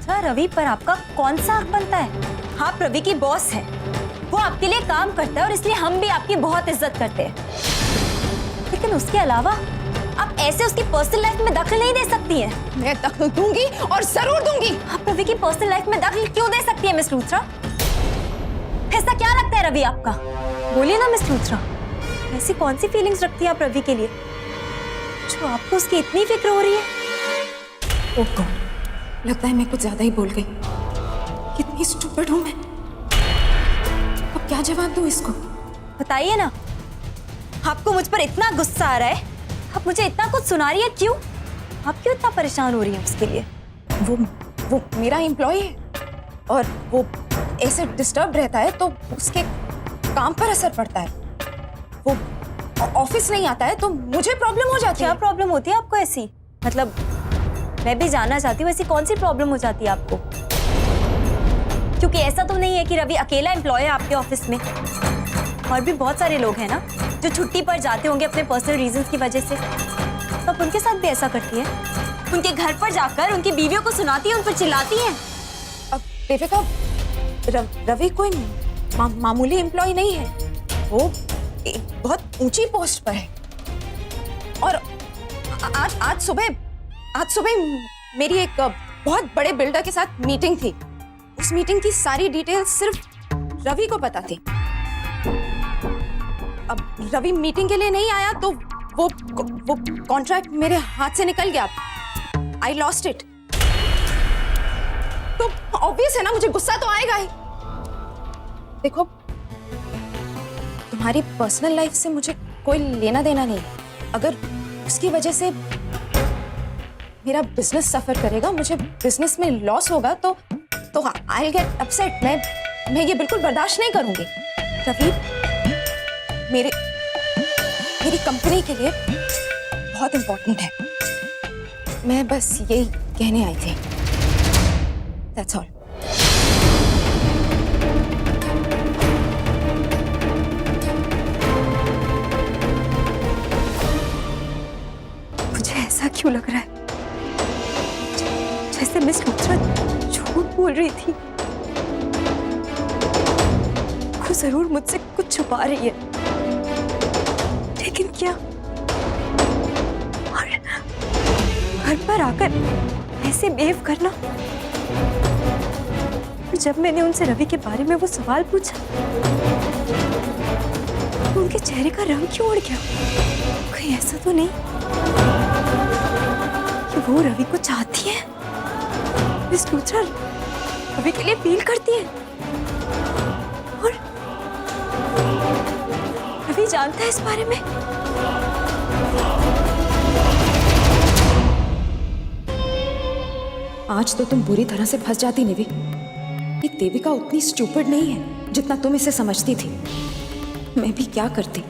मल्होत्रा, रवि पर आपका कौन सा हक बनता है? आप रवि की बॉस है, वो आपके लिए काम करता है और इसलिए हम भी आपकी बहुत इज्जत करते हैं। लेकिन उसके अलावा आप ऐसे उसकी पर्सनल लाइफ में दखल नहीं दे सकती हैं। मैं दखल दूंगी और जरूर दूंगी। आप रवि की पर्सनल लाइफ में दखल क्यों दे सकती है मिस लूथरा? ऐसा क्या लगता है रवि आपका? बोलिए ना मिस लूथरा, ऐसी कौन सी फीलिंग्स रखती है आप रवि के लिए जो आपको उसकी इतनी फिक्र हो रही है? ओह गॉड, लगता है मैं कुछ ज्यादा ही बोल गई। कितनी स्टूपिड हूं मैं। अब क्या जवाब दूं इसको? बताइए ना, आपको मुझ पर इतना गुस्सा आ रहा है, आप मुझे इतना कुछ सुना रही है, क्यों? आप क्यों इतना परेशान हो रही हैं उसके लिए? वो मेरा एम्प्लॉय है और वो ऐसे डिस्टर्ब रहता है तो उसके काम पर असर पड़ता है। वो ऑफिस नहीं आता है तो मुझे प्रॉब्लम हो जाती है। क्या प्रॉब्लम होती है आपको ऐसी? मतलब मैं भी जानना चाहती हूँ, ऐसी कौन सी प्रॉब्लम हो जाती है आपको? क्योंकि ऐसा तो नहीं है कि रवि अकेला एम्प्लॉय है आपके ऑफिस में, और भी बहुत सारे लोग हैं ना जो छुट्टी पर जाते होंगे अपने पर्सनल रीजंस की वजह से। तो आप उनके साथ भी ऐसा करती है? उनके घर पर जाकर उनकी बीवियों को सुनाती है, उन पर चिल्लाती हैं? अब देविका, रवि कोई मामूली एम्प्लॉय नहीं है। वो एक बहुत ऊंची पोस्ट पर है और आज सुबह मेरी एक बहुत बड़े बिल्डर के साथ मीटिंग थी। उस मीटिंग की सारी डिटेल्स सिर्फ रवि को पता थी। अब रवि मीटिंग के लिए नहीं आया तो वो कॉन्ट्रैक्ट मेरे हाथ से निकल गया। I lost it. तो ऑब्वियस है ना, मुझे गुस्सा तो आएगा ही। देखो, तुम्हारी पर्सनल लाइफ से मुझे कोई लेना देना नहीं। अगर उसकी वजह से मेरा बिजनेस सफर करेगा, मुझे बिजनेस में लॉस होगा तो आई विल गेट अपसेट। मैं ये बिल्कुल बर्दाश्त नहीं करूंगी। रवि मेरी कंपनी के लिए बहुत इंपॉर्टेंट है। मैं बस यही कहने आई थी। That's all. मुझे ऐसा क्यों लग रहा है जैसे मिस लूथरा झूठ बोल रही थी? वो जरूर मुझसे कुछ छुपा रही है, लेकिन क्या? और घर पर आकर ऐसे बिहेव करना। जब मैंने उनसे रवि के बारे में वो सवाल पूछा तो उनके चेहरे का रंग क्यों उड़ गया? कहीं ऐसा तो नहीं कि वो रवि को चाहती है? मिस लूथरा रवि के लिए फील करती है और रवि जानता है इस बारे में? आज तो तुम बुरी तरह से फंस जाती निवी। ये देविका उतनी स्टूपिड नहीं है जितना तुम इसे समझती थी। मैं भी क्या करती,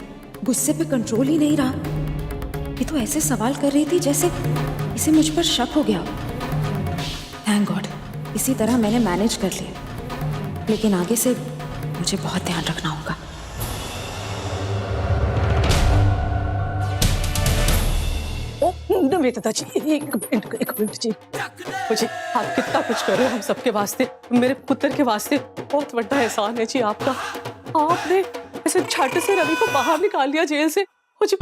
गुस्से पे कंट्रोल ही नहीं रहा। ये तो ऐसे सवाल कर रही थी जैसे इसे मुझ पर शक हो गया। थैंक गॉड, इसी तरह मैंने मैनेज कर लिया। लेकिन आगे से मुझे बहुत ध्यान रखना होगा। नम्रता जी, एक मिनट जी। मुझे आप कितना कुछ कर रहे हो हम सबके वास्ते, मेरे पुत्र के वास्ते। बहुत बड़ा एहसान है जी आपका। आपने ऐसे झट से रवि को बाहर निकाल लिया जेल से। मुझे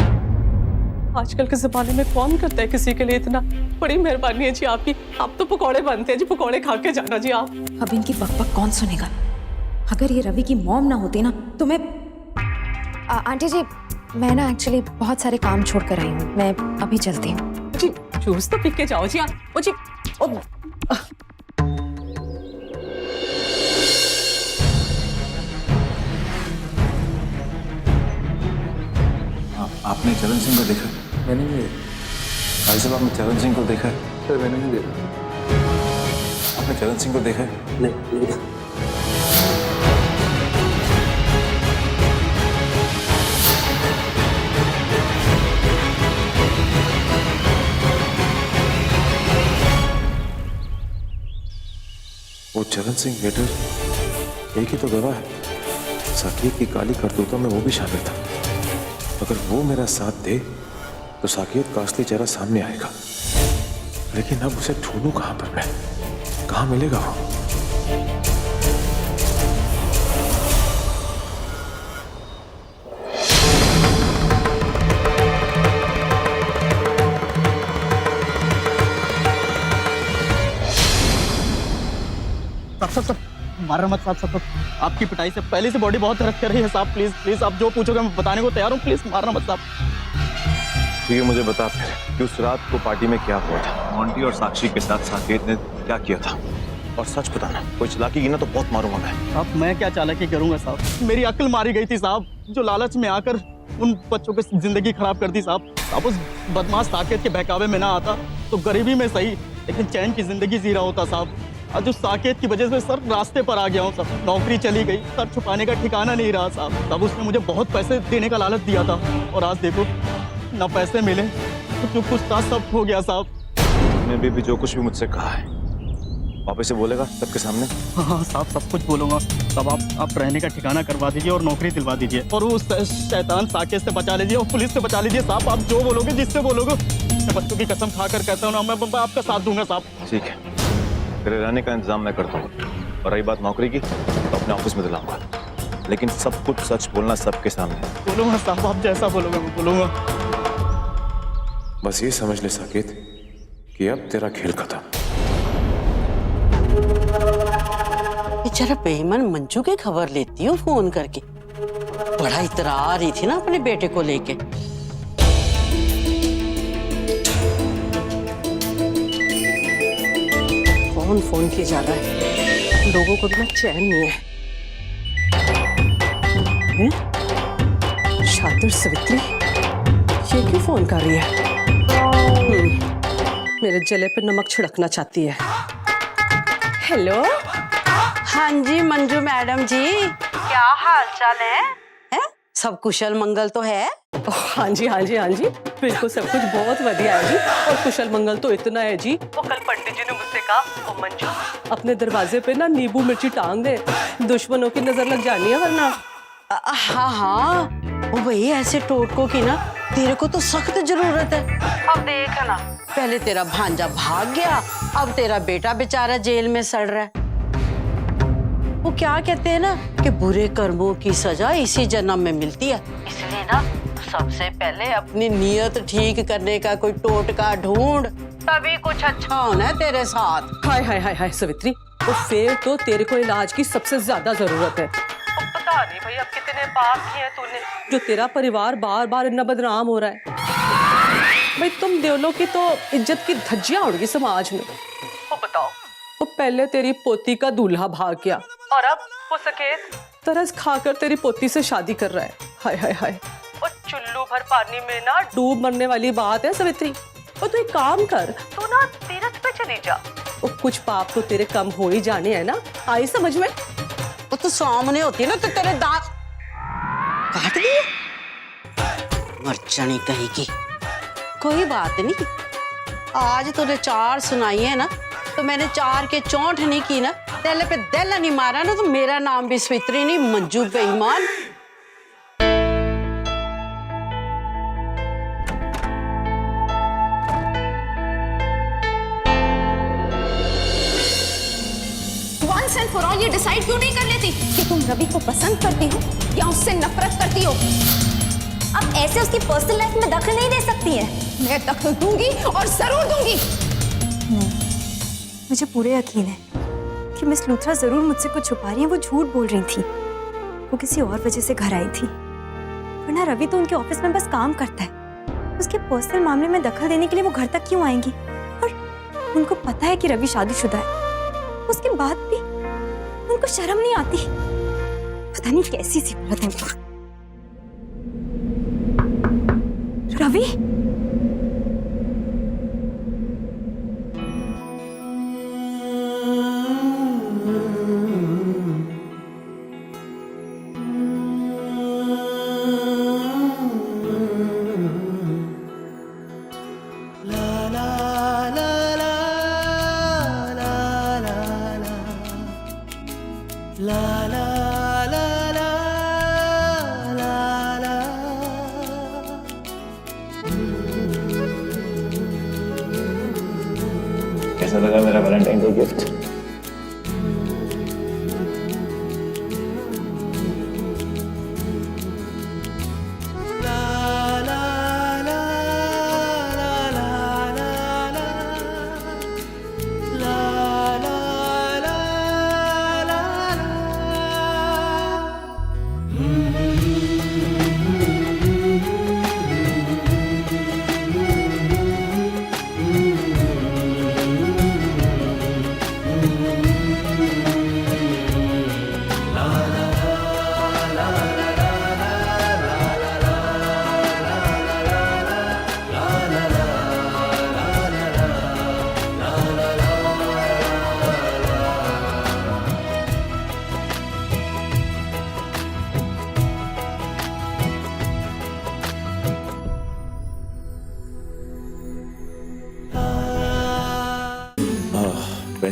आजकल के जमाने में कौन करता है किसी के लिए इतना? बड़ी मेहरबानी है जी आपकी। आप तो पकौड़े बनते हैं जी, पकौड़े खा के जाना जी आप। अब इनकी बकबक कौन सुनेगा? अगर ये रवि की मॉम ना होती ना तो मैं आंटी जी, मैं ना एक्चुअली बहुत सारे काम छोड़ कर आई हूँ। मैं अभी चलती हूँ जी। जूस तो पी के जाओ जी आप। ओ जी, आपने चरण सिंह को देखा? मैंने नहीं देखा। भाई साहब, आपने चरण सिंह को देखा है? सर मैंने नहीं देखा। आपने चरण सिंह को देखा है? नहीं। वो चरण सिंह वेटर एक ही तो गवाह है। साकिब की काली करतूतों में वो भी शामिल था। अगर वो मेरा साथ दे तो साकिब का असली चेहरा सामने आएगा। लेकिन अब उसे ढूंढूं कहां पर मैं? कहाँ मिलेगा वो? सब मारना मत साहब। आपकी पिटाई से पहले से बॉडी बहुत दर्द कर रही है साहब। प्लीज प्लीज आप जो पूछोगे मैं बताने को तैयार हूँ। प्लीज मारना मत साहब। ठीक है, मुझे बता फिर कि उस रात को पार्टी में क्या हुआ था? मोंटी और साक्षी के साथ साकेत ने क्या किया था? और सच बताना, कोई चालाकी की ना तो बहुत मारूंगा मैं। साहब मैं क्या चालाकी करूंगा साहब? मेरी अक्ल मारी गई थी साहब, जो लालच में आकर उन बच्चों की जिंदगी खराब कर दी साहब। अब उस बदमाश साकेत के बहकावे में ना आता तो गरीबी में सही लेकिन चैन की जिंदगी जी रहा होता साहब। आज उस साकेत की वजह से सर रास्ते पर आ गया हूँ सब। नौकरी चली गई, सर छुपाने का ठिकाना नहीं रहा साहब। तब उसने मुझे बहुत पैसे देने का लालच दिया था और आज देखो ना पैसे मिले तो जो कुछ था सब खो गया साहब। तुमने भी जो कुछ भी मुझसे कहा है वापस से बोलेगा सबके सामने? हाँ साहब सब कुछ बोलूंगा। तब आप रहने का ठिकाना करवा दीजिए और नौकरी दिलवा दीजिए और उस शैतान साकेत से बचा लीजिए और पुलिस से बचा लीजिए साहब। आप जो बोलोगे जिससे बोलोगे मैं बच्चों की कसम खाकर कहता हूँ ना, मैं आपका साथ दूंगा साहब। ठीक है, तेरे रहने का इंतजाम मैं करता हूँ और रही बात नौकरी की तो अपने ऑफिस में दिलाऊंगा, लेकिन सब कुछ सच बोलना सबके सामने। बोलूंगा साहब, आप जैसा बोलोगे मैं बोलूंगा। बस ये समझ ले साकेत कि अब तेरा खेल खत्म। बेचारा बेईमान मंजू की खबर लेती हूँ फोन करके। बड़ा इतरा आ रही थी ना अपने बेटे को लेके। कौन फोन किए जा रहा है? लोगों को तो ना चैन नहीं है। शातिर सवित्री ये क्यों फोन कर रही है? मेरे जले पे नमक छिड़कना चाहती है। हेलो, हाँ जी मंजू मैडम जी, क्या हाल चाल है? सब कुशल मंगल तो है? हाँ जी हाँ जी हाँ जी, बिल्कुल सब कुछ बहुत बढ़िया है जी। और कुशल मंगल तो इतना है जी, वो कल पंडित जी ने मुझसे कहा ओ मंजू अपने दरवाजे पे ना नींबू मिर्ची टांग दे, दुश्मनों की नजर लग जानी है वरना। हाँ हाँ, वो भाई ऐसे टोटकों की ना तेरे को तो सख्त जरूरत है। अब देख ना, पहले तेरा भांजा भाग गया, अब तेरा बेटा बेचारा जेल में सड़ रहा है। वो क्या कहते हैं ना कि बुरे कर्मों की सजा इसी जन्म में मिलती है, इसलिए ना सबसे पहले अपनी नीयत ठीक करने का कोई टोटका ढूंढ, तभी कुछ अच्छा होना है तेरे साथ। हाय हाय हाय हाय सवित्री, वो फिर तो तेरे को इलाज की सबसे ज्यादा जरूरत है। पता नहीं भाई अब कितने पाप किए तूने जो तेरा परिवार बार बार इतना बदनाम हो रहा है। भाई तुम देवलों की तो इज्जत की धज्जियां उड़ गई समाज में। वो बताओ, वो पहले तेरी पोती का दूल्हा भाग गया और अब वो सकेत तरस खाकर तेरी पोती से शादी कर रहा है। हाय हाय हाय, और चुल्लू भर पानी में ना डूब मरने वाली बात है सवित्री। और तू एक काम कर, तू ना तीरथ पे चली जा। वो कुछ पाप तो तेरे कम हो ही जाने हैं ना, आई समझ में? वो तो सामने होती है ना तो तेरे दांत काट दिए। मरचनी कहीं की। कोई बात नहीं, आज तूने 4 सुनाई है ना तो मैंने 4 के चौंठ नहीं की ना, तेले पे दिल नहीं मारा ना तो मेरा नाम भी सवित्री नहीं मंजू बेईमान। वंस एंड फॉर ऑल ये डिसाइड क्यों नहीं कर लेती कि तुम रवि को पसंद करती हो या उससे नफरत करती हो? आप ऐसे उसकी पर्सनल लाइफ में दखल नहीं दे सकती हैं। मैं दखल दूंगी और जरूर दूंगी। मुझे पूरे यकीन है कि मिस लूथरा जरूर मुझसे कुछ छुपा रही है। वो झूठ बोल रही थी, वो किसी और वजह से घर आई थी। वरना रवि तो उनके ऑफिस में बस काम करता है, उसके पर्सनल मामले में दखल देने के लिए वो घर तक क्यों आएंगी? और उनको पता है कि रवि शादीशुदा है, उसके बाद भी उनको शर्म नहीं आती। पता नहीं कैसी सी औरत है वो। रवि, कैसा लगा मेरा वैलेंटाइन डे गिफ्ट?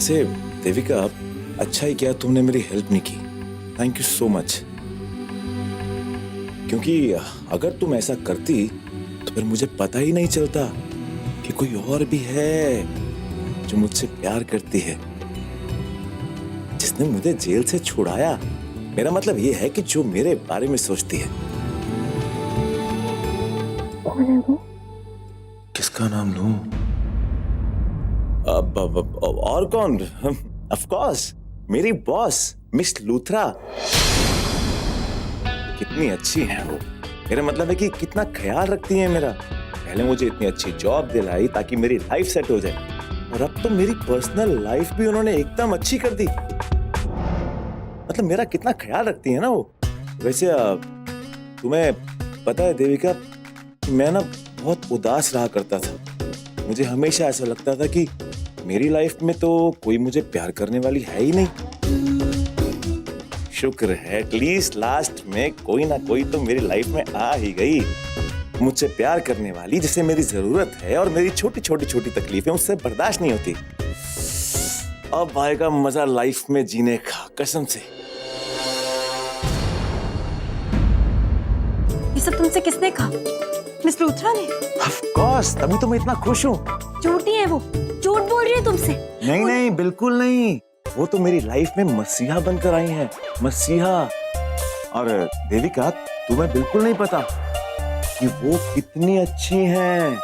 वैसे देविका, अच्छा ही किया तुमने मेरी हेल्प नहीं की। Thank you so much. क्योंकि अगर तुम ऐसा करती तो फिर मुझे पता ही नहीं चलता कि कोई और भी है जो मुझसे प्यार करती है, जिसने मुझे जेल से छुड़ाया। मेरा मतलब ये है कि जो मेरे बारे में सोचती है। कौन है वो? किसका नाम लूं? और कौन? ऑफ कोर्स मेरी बॉस मिस लूथरा। कितनी अच्छी है वो। मेरा मतलब है कि कितना ख्याल रखती है मेरा। पहले मुझे इतनी अच्छी जॉब दिलाई ताकि मेरी लाइफ सेट हो जाए, और अब तो मेरी पर्सनल लाइफ भी उन्होंने एकदम अच्छी कर दी। मतलब मेरा कितना ख्याल रखती है ना वो। वैसे तुम्हें पता है देविका, मैं ना बहुत उदास रहा करता था। मुझे हमेशा ऐसा लगता था कि मेरी लाइफ में तो कोई मुझे प्यार करने वाली है ही नहीं। शुक्र है एटलीस्ट लास्ट में कोई ना कोई तो मेरी लाइफ में आ ही गई, मुझसे प्यार करने वाली, जिसे मेरी जरूरत है और मेरी छोटी छोटी तकलीफें उससे बर्दाश्त नहीं होती। अब आएगा मजा लाइफ में जीने का, कसम से। ये सब तुमसे किसने कहा? मिस लूथरा ने? ऑफ कोर्स, तभी तो मैं इतना खुश हूँ। झूठी है वो, झूठ बोल रही है तुमसे। नहीं नहीं, बिल्कुल नहीं। वो तो मेरी लाइफ में मसीहा बनकर आई हैं, मसीहा। और देविका, तुम्हें बिल्कुल नहीं पता कि वो कितनी अच्छी हैं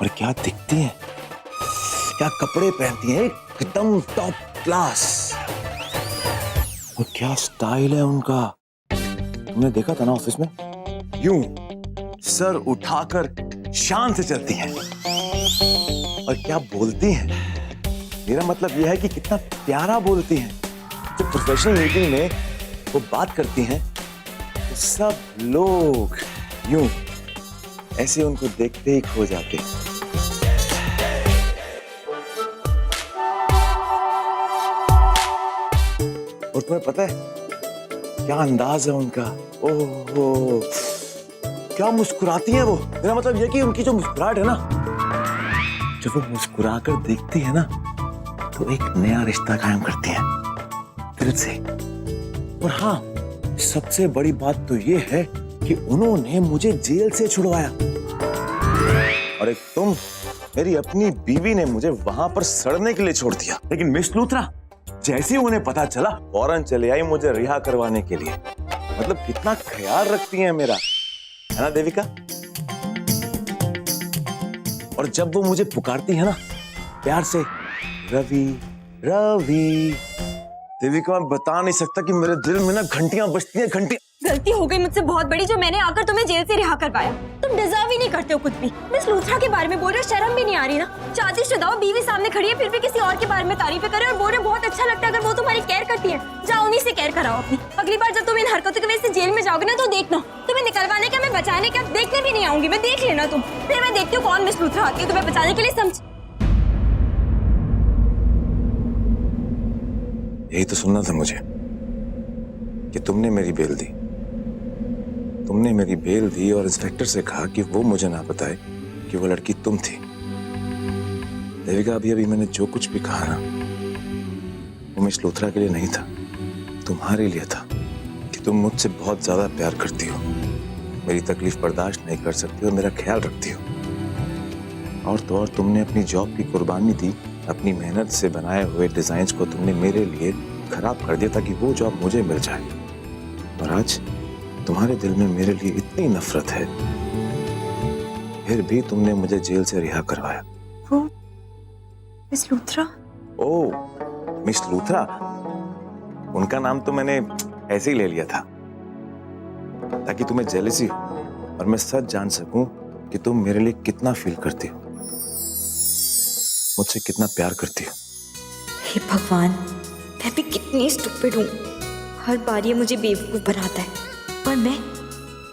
और क्या दिखती हैं, क्या कपड़े पहनती हैं, एकदम टॉप क्लास। और क्या स्टाइल है उनका। तुमने देखा था ना ऑफिस में, यूं सर उठाकर शान से चलती हैं। और क्या बोलती हैं, मेरा मतलब यह है कि कितना प्यारा बोलती हैं। जब प्रोफेशनल मीटिंग में वो बात करती हैं तो सब लोग यूं ऐसे उनको देखते ही खो जाते हैं। और तुम्हें पता है क्या अंदाज है उनका। ओहो, क्या मुस्कुराती है वो। मेरा मतलब यह कि उनकी जो मुस्कुराहट है ना, जब वो मुस्कुराकर देखती है ना, तो एक नया रिश्ता कायम करती है दिल से। और हाँ, सबसे बड़ी बात तो ये है कि उन्होंने मुझे जेल से छुड़वाया। और एक तुम, मेरी अपनी बीवी, ने मुझे वहां पर सड़ने के लिए छोड़ दिया। लेकिन मिस लूथरा जैसे ही उन्हें पता चला, फौरन चले आई मुझे रिहा करवाने के लिए। मतलब कितना ख्याल रखती हैं मेरा, है ना देविका। और जब वो मुझे पुकारती है ना प्यार से, रवि रवि, देविका मैं बता नहीं सकता कि मेरे दिल में ना घंटियां बजती हैं, घंटियां। गलती हो गई मुझसे बहुत बड़ी, जो मैंने आकर तुम्हें जेल से रिहा करवाया। तुम डिजर्व ही नहीं करते हो कुछ भी। मिस लूथरा के बारे में बोल रहे हो, शर्म भी नहीं आ रही ना। शादीशुदा बीवी सामने खड़ी है, फिर भी किसी और के बारे में तारीफें करे और बोल रहे बहुत अच्छा लगता है अगर वो तुम्हारी केयर करती है। जाओ उन्हीं से केयर कराओ अपनी। अगली बार जब तुम इन हरकतों की वजह से जेल में जाओगे ना, तो देखना तुम्हें निकलवाने का, मैं बचाने का देखने भी नहीं आऊंगी। मैं देख लेना तुम, फिर मैं देखती हूँ कौन मिस लूथरा आती है तुम्हें बचाने के लिए। समझ? यही तो सुनना था मुझे कि तुमने मेरी बेल दी। तुमने मेरी बेल दी और इंस्पेक्टर से कहा कि वो मुझे ना बताए कि वो लड़की तुम थी। देविका, अभी अभी मैंने जो कुछ भी कहा ना, वो मिस लूथरा के लिए नहीं था, तुम्हारे लिए था। कि तुम मुझसे बहुत ज्यादा प्यार करती हो, मेरी तकलीफ बर्दाश्त नहीं कर सकती और मेरा ख्याल रखती हो। और तो और तुमने अपनी जॉब की कुर्बानी दी, अपनी मेहनत से बनाए हुए डिजाइन्स को तुमने मेरे लिए खराब कर दिया ताकि वो जॉब मुझे मिल जाए। और आज तुम्हारे दिल में मेरे लिए इतनी नफरत है, फिर भी तुमने मुझे जेल से रिहा करवाया। वो मिस लूथरा? ओह, मिस लूथरा, उनका नाम तो मैंने ऐसे ही ले लिया था ताकि तुम्हें जेलसी हो और मैं सच जान सकूं कि तुम मेरे लिए कितना फील करती हो, मुझसे कितना प्यार करती हो। हे भगवान, मैं भी कितनी स्टूपिड हूँ। हर बार ये मुझे बेवकूफ बनाता है और मैं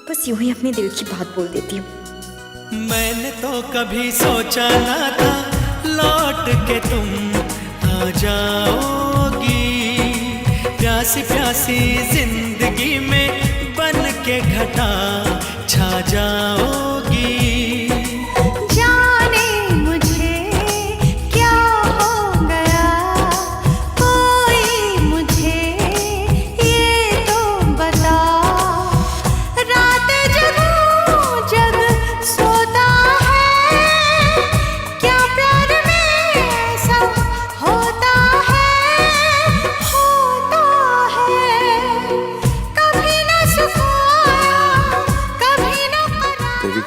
बस यूं ही अपने दिल की बात बोल देती हूँ। मैंने तो कभी सोचा ना था लौट के तुम आ जाओगी, प्यासी प्यासी जिंदगी में बन के घटा छा जाओगी। जाने मुझे क्या हो गया,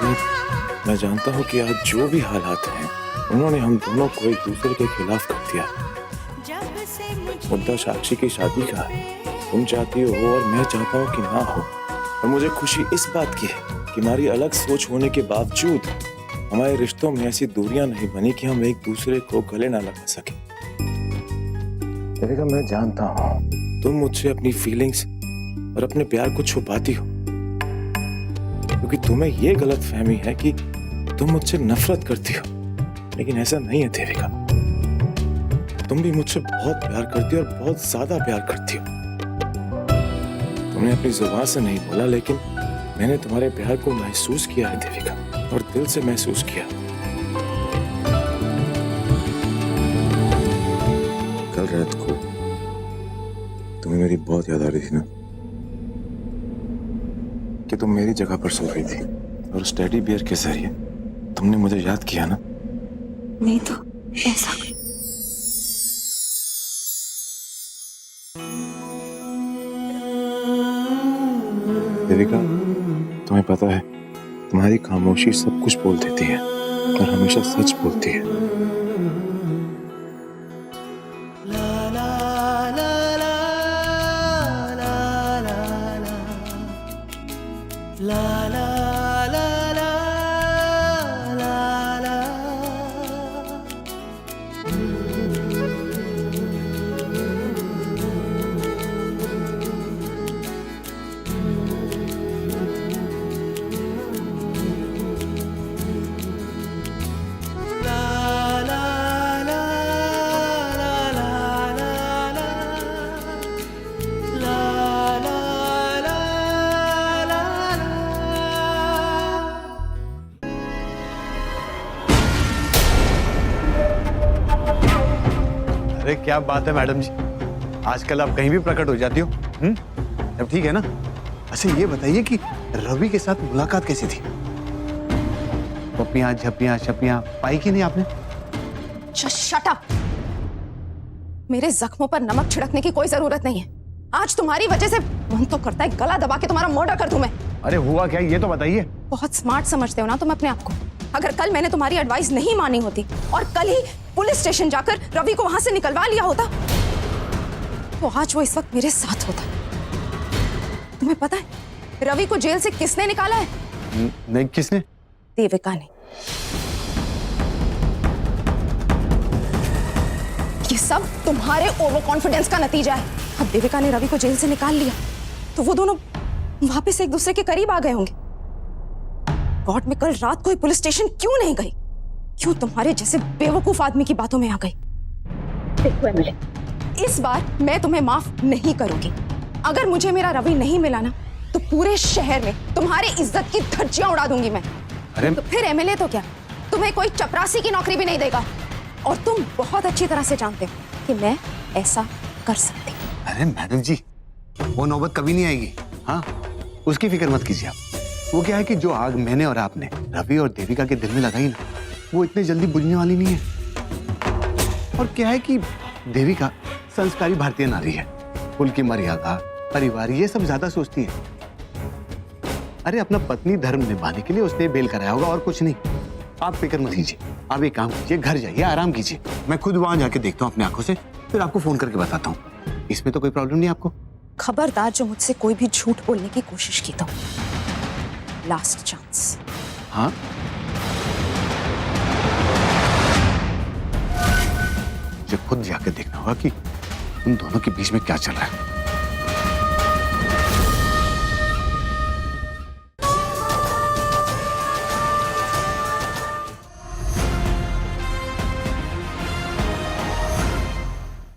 देविका, मैं जानता हूँ कि आज जो भी हालात हैं उन्होंने हम दोनों को एक दूसरे के खिलाफ कर दिया। मुद्दा साक्षी की शादी का है। तुम चाहती हो और मैं चाहता हूँ कि ना हो। और मुझे खुशी इस बात की है कि हमारी अलग सोच होने के बावजूद हमारे रिश्तों में ऐसी दूरियां नहीं बनी कि हम एक दूसरे को गले ना लगा सके। देविका, मैं जानता हूँ तुम मुझसे अपनी फीलिंग्स और अपने प्यार को छुपाती हो, क्योंकि तुम्हें यह गलत फहमी है कि तुम मुझसे नफरत करती हो, लेकिन ऐसा नहीं है देविका। तुम भी मुझसे बहुत प्यार करती हो और बहुत ज्यादा प्यार करती हो। तुमने अपनी जुबान से नहीं बोला, लेकिन मैंने तुम्हारे प्यार को महसूस किया है देविका, और दिल से महसूस किया। कल रात को तुम्हें मेरी बहुत याद आ रही थी ना, कि तुम मेरी जगह पर सो रही थी और उस टेडी बियर के जरिए तुमने मुझे याद किया ना। नहीं तो ऐसा देविका, तुम्हें पता है तुम्हारी खामोशी सब कुछ बोल देती है और हमेशा सच बोलती है। अरे क्या बात है मैडम जी, आजकल आप कहीं भी प्रकट हो जाती हो। अब ठीक है ना। अच्छा ये बताइए कि रवि के साथ मुलाकात कैसी थी? पपियां झपियां छपियां पाई कि नहीं आपने? Shut up. मेरे जख्मों पर नमक छिड़कने की कोई जरूरत नहीं है। आज तुम्हारी वजह से मन तो करता है गला दबा के तुम्हारा मर्डर कर दूं मैं। अरे हुआ क्या ये तो बताइए। बहुत स्मार्ट समझते हो ना तुम अपने आप को। अगर कल मैंने तुम्हारी एडवाइस नहीं मानी होती और कल ही पुलिस स्टेशन जाकर रवि को वहां से निकलवा लिया होता, तो आज वो इस वक्त मेरे साथ होता। तुम्हें पता है रवि को जेल से किसने निकाला है? नहीं, किसने? देविका ने। ये सब तुम्हारे ओवर कॉन्फिडेंस का नतीजा है। अब देविका ने रवि को जेल से निकाल लिया तो वो दोनों वापस एक दूसरे के करीब आ गए होंगे। गॉड, मैं कल रात को पुलिस स्टेशन क्यों नहीं गई? क्यों तुम्हारे जैसे बेवकूफ आदमी की बातों में आ गई? देखो एमिली, इस बार मैं तुम्हें माफ नहीं करूंगी। अगर मुझे मेरा रवि नहीं मिला ना तो पूरे शहर में तुम्हारी इज्जत की धज्जियां उड़ा दूंगी मैं। अरे तो फिर एमएलए तो क्या, तुम्हें कोई चपरासी की नौकरी भी नहीं देगा। और तुम बहुत अच्छी तरह से जानते हो कि मैं ऐसा कर सकती हूँ। अरे मैडम जी, वो नौबत कभी नहीं आएगी। हाँ, उसकी फिक्र मत कीजिए आप। वो क्या है कि जो आग मैंने और आपने रवि और देविका के दिल में लगाई ना, वो इतनी जल्दी बुझने वाली नहीं है। और क्या है कि देविका संस्कारी भारतीय नारी है। कुल की मर्यादा, परिवार, ये सब ज्यादा सोचती है। अरे अपना पत्नी धर्म निभाने के लिए उसने बेल कराया होगा और कुछ नहीं। आप फिक्र मत कीजिए। आप एक काम कीजिए, घर जाइए, आराम कीजिए। मैं खुद वहां जाके देखता हूँ अपनी आंखों से, फिर आपको फोन करके बताता हूँ। इसमें तो कोई प्रॉब्लम नहीं आपको? खबरदार जो मुझसे कोई भी झूठ बोलने की कोशिश की तो लास्ट चांस। हाँ, मुझे खुद जाकर देखना होगा कि उन दोनों के बीच में क्या चल रहा है।